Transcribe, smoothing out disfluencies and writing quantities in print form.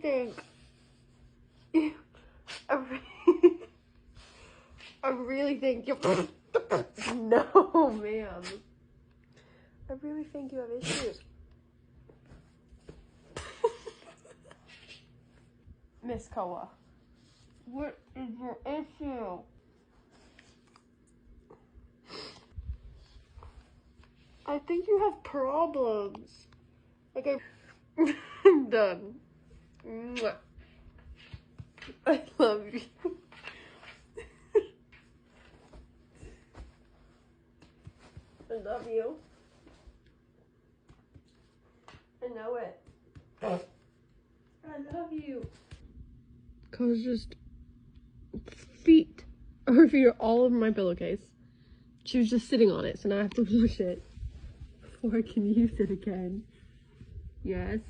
think I really think you no, ma'am. I really think you have issues. Miss Koa, what is your issue? I think you have problems. Like I'm done. Mwah. I love you. I love you. I know it. I love you. Cause just her feet are all over my pillowcase. She was just sitting on it, so now I have to wash it before I can use it again. Yes.